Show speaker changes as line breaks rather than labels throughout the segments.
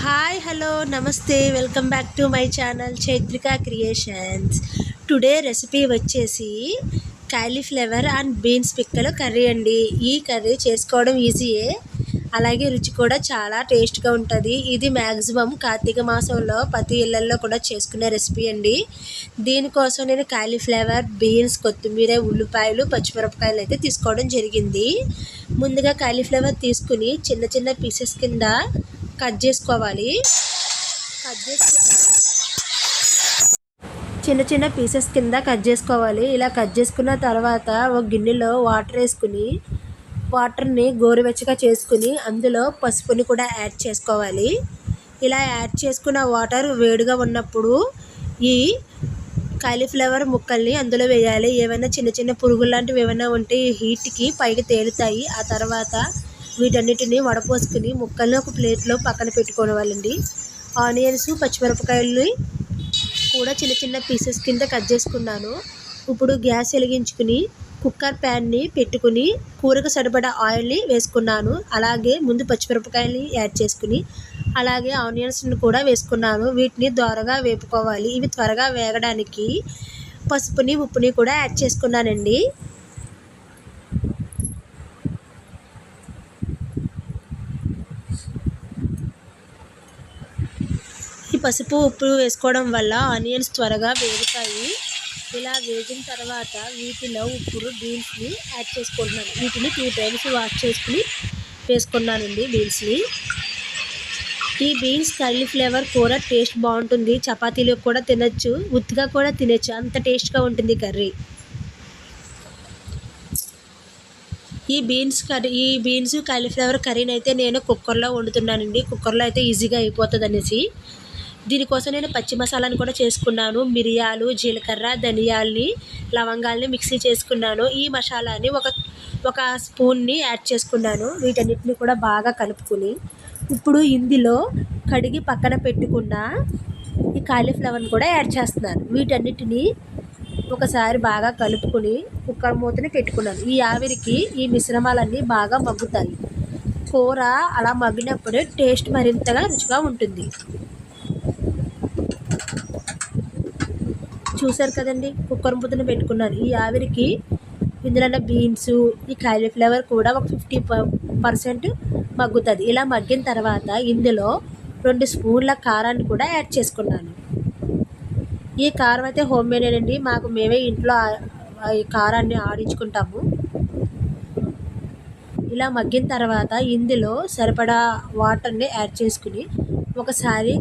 Hi hello నమస్తే welcome back to my channel Chaitrika creations. Today recipe వచ్చేసి cauliflower and beans పిక్కలు curry అండి. ఈ కర్రీ చేసుకోవడం ఈజీయే, అలాగే రుచి కూడా చాలా టేస్ట్గా ఉంటుంది. ఇది మ్యాక్సిమం కార్తీక మాసంలో ప్రతి ఇళ్ళల్లో కూడా చేసుకునే రెసిపీ అండి. దీనికోసం నేను కాలీఫ్లవర్, బీన్స్, కొత్తిమీర, ఉల్లిపాయలు, పచ్చిమిరపకాయలు అయితే తీసుకోవడం జరిగింది. ముందుగా కాలీఫ్లవర్ తీసుకుని చిన్న చిన్న పీసెస్ కింద కట్ చేసుకోవాలి. చిన్న చిన్న పీసెస్ కింద కట్ చేసుకోవాలి. ఇలా కట్ చేసుకున్న తర్వాత ఒక గిన్నెలో వాటర్ వేసుకుని వాటర్ని గోరువెచ్చగా చేసుకుని అందులో పసుపుని కూడా యాడ్ చేసుకోవాలి. ఇలా యాడ్ చేసుకున్న వాటర్ వేడిగా ఉన్నప్పుడు ఈ కాలీఫ్లవర్ ముక్కల్ని అందులో వేయాలి. ఏమైనా చిన్న చిన్న పురుగులు లాంటివి ఏమైనా ఉంటే ఈ హీట్కి పైకి తేలుతాయి. ఆ తర్వాత వీటన్నిటిని వడపోసుకుని ముక్కల్ని ఒక ప్లేట్లో పక్కన పెట్టుకోవాలండి. ఆనియన్స్, పచ్చిమిరపకాయలు కూడా చిన్న చిన్న పీసెస్ కింద కట్ చేసుకున్నాను. ఇప్పుడు గ్యాస్ వెలిగించుకుని కుక్కర్ ప్యాన్ని పెట్టుకుని కూరకు సరిపడా ఆయిల్ని వేసుకున్నాను. అలాగే ముందు పచ్చిమిరపకాయలని యాడ్ చేసుకుని అలాగే ఆనియన్స్ని కూడా వేసుకున్నాను. వీటిని దోరగా వేపుకోవాలి. ఇవి త్వరగా వేగడానికి పసుపుని, ఉప్పుని కూడా యాడ్ చేసుకున్నానండి. ఈ పసుపు, ఉప్పు వేసుకోవడం వల్ల ఆనియన్స్ త్వరగా వేగుతాయి. ఇలా వేగిన తర్వాత వీటిలో ఇప్పుడు బీన్స్ని యాడ్ చేసుకుంటున్నాను. వీటిని 2 టైమ్స్ వాష్ చేసుకుని వేసుకున్నానండి బీన్స్ని. ఈ బీన్స్ కాలీఫ్లవర్ కూర టేస్ట్ బాగుంటుంది. చపాతీలో కూడా తినచ్చు, ఉత్తిగా కూడా తినచ్చు, అంత టేస్ట్గా ఉంటుంది కర్రీ. ఈ బీన్స్ కాలీఫ్లవర్ కర్రీని అయితే నేను కుక్కర్లో వండుతున్నానండి. కుక్కర్లో అయితే ఈజీగా అయిపోతుంది అనేసి దీనికోసం నేను పచ్చి మసాలాని కూడా చేసుకున్నాను. మిరియాలు, జీలకర్ర, ధనియాల్ని, లవంగాల్ని మిక్సీ చేసుకున్నాను. ఈ మసాలాని ఒక స్పూన్ని యాడ్ చేసుకున్నాను. వీటన్నిటిని కూడా బాగా కలుపుకుని ఇప్పుడు ఇందులో కడిగి పక్కన పెట్టుకున్న ఈ కాలీఫ్లవర్ని కూడా యాడ్ చేస్తున్నాను. వీటన్నిటిని ఒకసారి బాగా కలుపుకొని కుక్కర్ మూతని పెట్టుకున్నాను. ఈ ఆవిరికి ఈ మిశ్రమాలన్నీ బాగా మగ్గుతాయి. కూర అలా మగ్గినప్పుడే టేస్ట్ మరింతగా రుచిగా ఉంటుంది. చూసారు కదండి, కుక్కర్ మూతను పెట్టుకున్నాను. ఈ ఆవిరికి ఇందులో బీన్స్, ఈ కాలీఫ్లవర్ కూడా ఒక 50% మగ్గుతుంది. ఇలా మగ్గిన తర్వాత ఇందులో 2 స్పూన్ల కారాన్ని కూడా యాడ్ చేసుకున్నాను. ఈ కారం అయితే హోమ్ మేడ్ అండి. మేమే ఇంట్లో ఈ కారాన్ని ఆడించుకుంటాము. ఇలా మగ్గిన తర్వాత ఇందులో సరిపడా వాటర్ని యాడ్ చేసుకుని ఒకసారి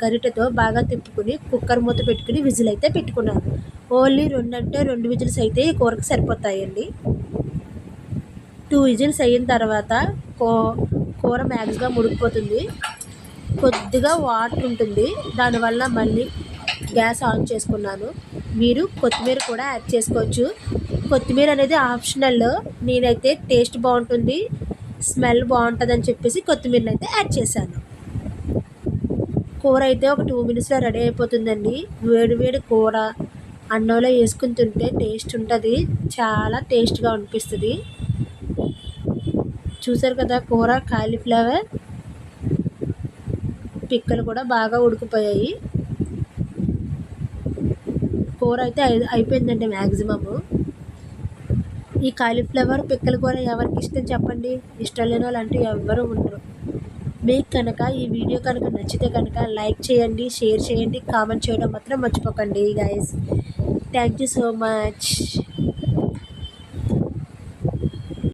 గరిటెతో బాగా తిప్పుకుని కుక్కర్ మూత పెట్టుకుని విజిల్ అయితే పెట్టుకున్నాను. ఓన్లీ 2 విజిల్స్ అయితే ఈ కూరకు సరిపోతాయండి. 2 విజిల్స్ అయిన తర్వాత కూర మ్యాక్స్గా ఉడికిపోతుంది. కొద్దిగా వాటర్ ఉంటుంది, దానివల్ల మళ్ళీ గ్యాస్ ఆన్ చేసుకున్నాను. మీరు కొత్తిమీర కూడా యాడ్ చేసుకోవచ్చు. కొత్తిమీర అనేది ఆప్షనల్. నేనైతే టేస్ట్ బాగుంటుంది, స్మెల్ బాగుంటుందని చెప్పేసి కొత్తిమీరని అయితే యాడ్ చేశాను. కూర అయితే ఒక 2 మినిట్స్లో రెడీ అయిపోతుందండి. వేడి వేడి కూర అన్నంలో వేసుకుని తింటే టేస్ట్ ఉంటుంది, చాలా టేస్ట్గా అనిపిస్తుంది. చూసారు కదా, కూర కాలీఫ్లవర్ పిక్కలు కూడా బాగా ఉడికిపోయాయి. కూర అయితే అయిపోయిందండి మ్యాక్సిమము. ఈ కాలీఫ్లవర్ పిక్కల కూర ఎవరికి ఇష్టం చెప్పండి? ఇష్టం లేని వాళ్ళు అంటూ ఎవ్వరూ ఉండరు. మీకు కనుక ఈ వీడియో కనుక నచ్చితే కనుక లైక్ చేయండి, షేర్ చేయండి, కామెంట్ చేయడం మాత్రం మర్చిపోకండి guys. Thank you so much.